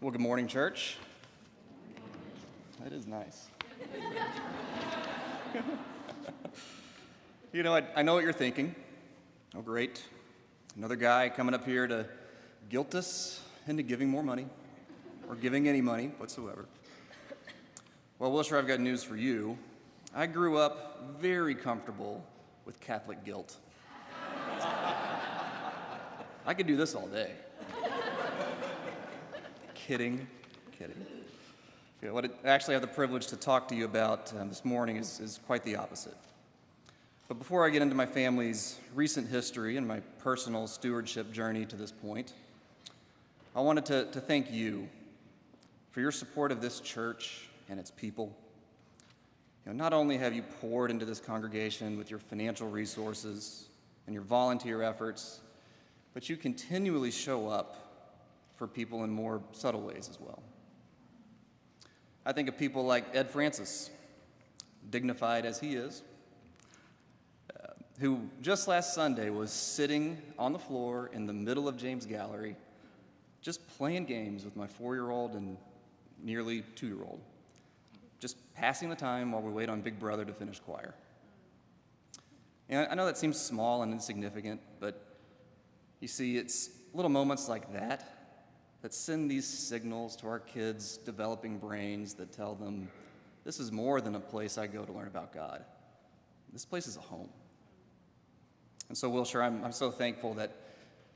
Well, good morning, church. That is nice. I know what you're thinking. Oh, great. Another guy coming up here to guilt us into giving more money, or giving any money whatsoever. Well, Wilshire, I've got news for you. I grew up very comfortable with Catholic guilt. I could do this all day. Kidding. What I actually have the privilege to talk to you about this morning is quite the opposite. But before I get into my family's recent history and my personal stewardship journey to this point, I wanted to thank you for your support of this church and its people. Not only have you poured into this congregation with your financial resources and your volunteer efforts, but you continually show up for people in more subtle ways as well. I think of people like Ed Francis, dignified as he is, who just last Sunday was sitting on the floor in the middle of James Gallery, just playing games with my 4-year-old and nearly 2-year-old, just passing the time while we wait on Big Brother to finish choir. And I know that seems small and insignificant, but you see, it's little moments like that send these signals to our kids' developing brains that tell them, this is more than a place I go to learn about God. This place is a home. And so, Wilshire, I'm so thankful that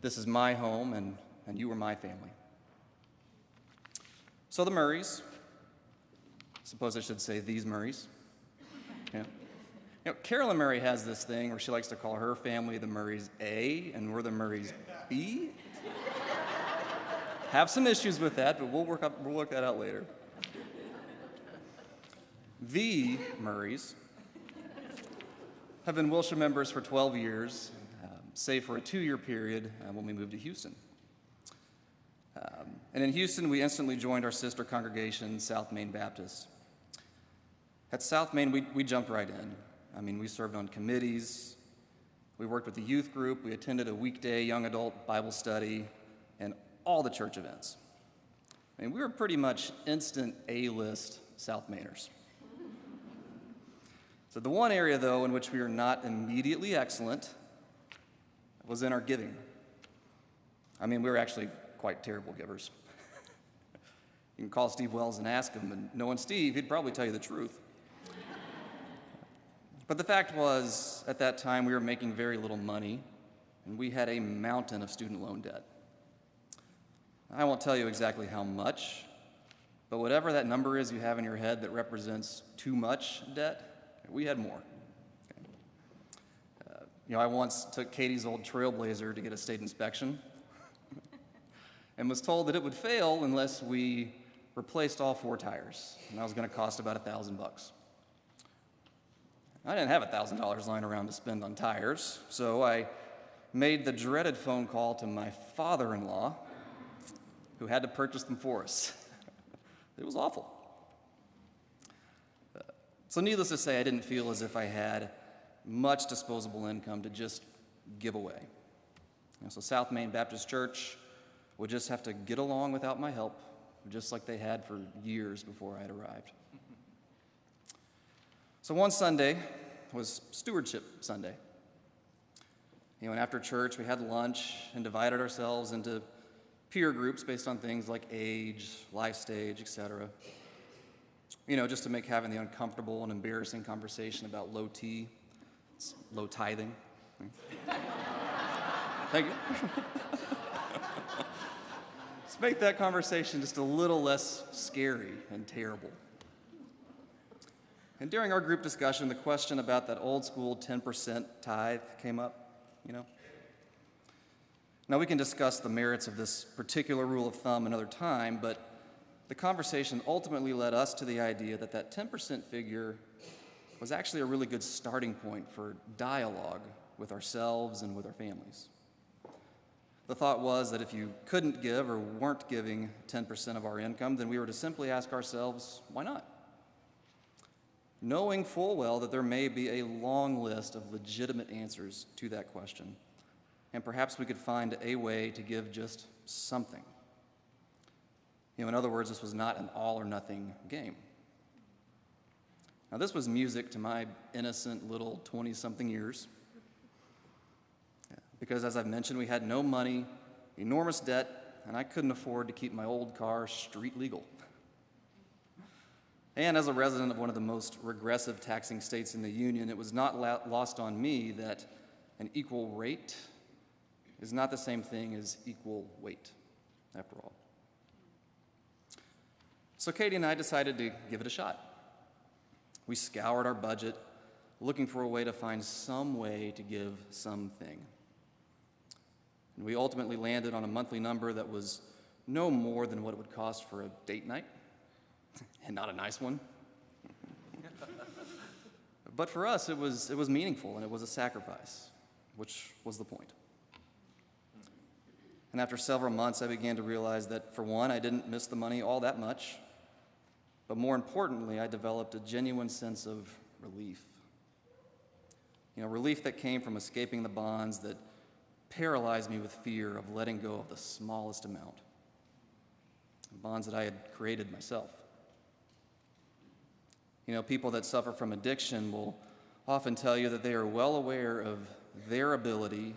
this is my home and you are my family. So the Murrays, I suppose I should say these Murrays. Carolyn Murray has this thing where she likes to call her family the Murrays A and we're the Murrays B. Have some issues with that, but we'll work that out later. The Murrays have been Wilshire members for 12 years, save for a 2-year period when we moved to Houston. And in Houston, we instantly joined our sister congregation, South Main Baptist. At South Main, we jumped right in. We served on committees, we worked with the youth group, we attended a weekday young adult Bible study, and all the church events. We were pretty much instant A-list South Mainers. So the one area, though, in which we were not immediately excellent was in our giving. We were actually quite terrible givers. You can call Steve Wells and ask him, and knowing Steve, he'd probably tell you the truth. But the fact was, at that time, we were making very little money, and we had a mountain of student loan debt. I won't tell you exactly how much, but whatever that number is you have in your head that represents too much debt, we had more. I once took Katie's old Trailblazer to get a state inspection and was told that it would fail unless we replaced all 4 tires, and that was going to cost about $1,000. I didn't have $1,000 lying around to spend on tires, so I made the dreaded phone call to my father-in-law, who had to purchase them for us. It was awful. So needless to say, I didn't feel as if I had much disposable income to just give away. So South Main Baptist Church would just have to get along without my help, just like they had for years before I had arrived. So one Sunday was Stewardship Sunday. And after church, we had lunch and divided ourselves into peer groups based on things like age, life stage, etc. Just to make having the uncomfortable and embarrassing conversation about low T, it's low tithing. Thank you. Let's make that conversation just a little less scary and terrible. And during our group discussion, the question about that old school 10% tithe came up, Now, we can discuss the merits of this particular rule of thumb another time, but the conversation ultimately led us to the idea that 10% figure was actually a really good starting point for dialogue with ourselves and with our families. The thought was that if you couldn't give or weren't giving 10% of our income, then we were to simply ask ourselves, why not? Knowing full well that there may be a long list of legitimate answers to that question, and perhaps we could find a way to give just something. In other words, this was not an all-or-nothing game. Now, this was music to my innocent little 20-something years, because as I've mentioned, we had no money, enormous debt, and I couldn't afford to keep my old car street legal. And as a resident of one of the most regressive taxing states in the Union, it was not lost on me that an equal rate is not the same thing as equal weight, after all. So Katie and I decided to give it a shot. We scoured our budget, looking for a way to find some way to give something. And we ultimately landed on a monthly number that was no more than what it would cost for a date night, and not a nice one. But for us, it was meaningful, and it was a sacrifice, which was the point. And after several months, I began to realize that, for one, I didn't miss the money all that much, but more importantly, I developed a genuine sense of relief. Relief that came from escaping the bonds that paralyzed me with fear of letting go of the smallest amount, bonds that I had created myself. People that suffer from addiction will often tell you that they are well aware of their ability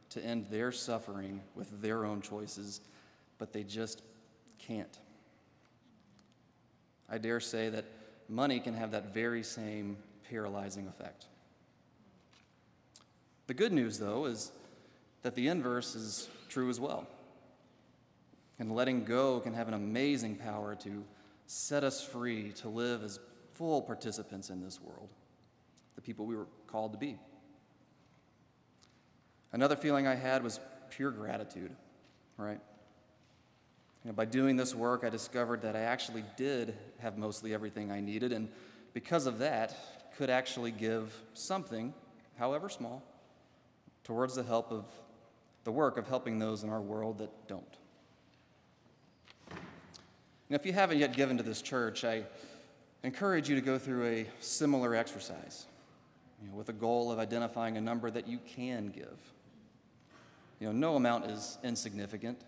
to end their suffering with their own choices, but they just can't. I dare say that money can have that very same paralyzing effect. The good news, though, is that the inverse is true as well. And letting go can have an amazing power to set us free to live as full participants in this world, the people we were called to be. Another feeling I had was pure gratitude, right? By doing this work, I discovered that I actually did have mostly everything I needed, and because of that, could actually give something, however small, towards the work of helping those in our world that don't. And if you haven't yet given to this church, I encourage you to go through a similar exercise, with the goal of identifying a number that you can give. No amount is insignificant,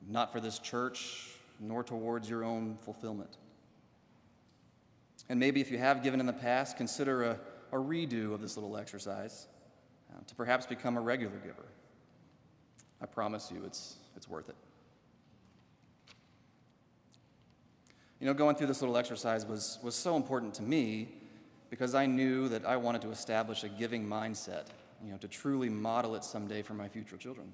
not for this church, nor towards your own fulfillment. And maybe if you have given in the past, consider a redo of this little exercise to perhaps become a regular giver. I promise you it's worth it. Going through this little exercise was so important to me because I knew that I wanted to establish a giving mindset, to truly model it someday for my future children.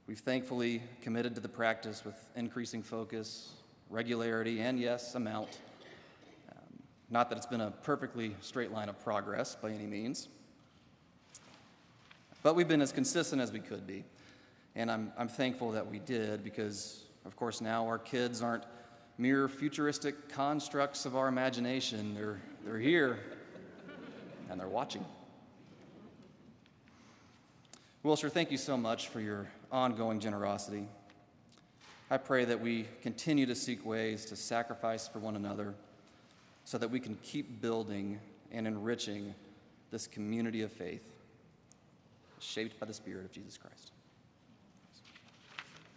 We've thankfully committed to the practice with increasing focus, regularity, and yes, amount. Not that it's been a perfectly straight line of progress by any means, but we've been as consistent as we could be. And I'm thankful that we did because, of course, now our kids aren't mere futuristic constructs of our imagination. They're here, and they're watching. Wilshire, thank you so much for your ongoing generosity. I pray that we continue to seek ways to sacrifice for one another so that we can keep building and enriching this community of faith shaped by the Spirit of Jesus Christ.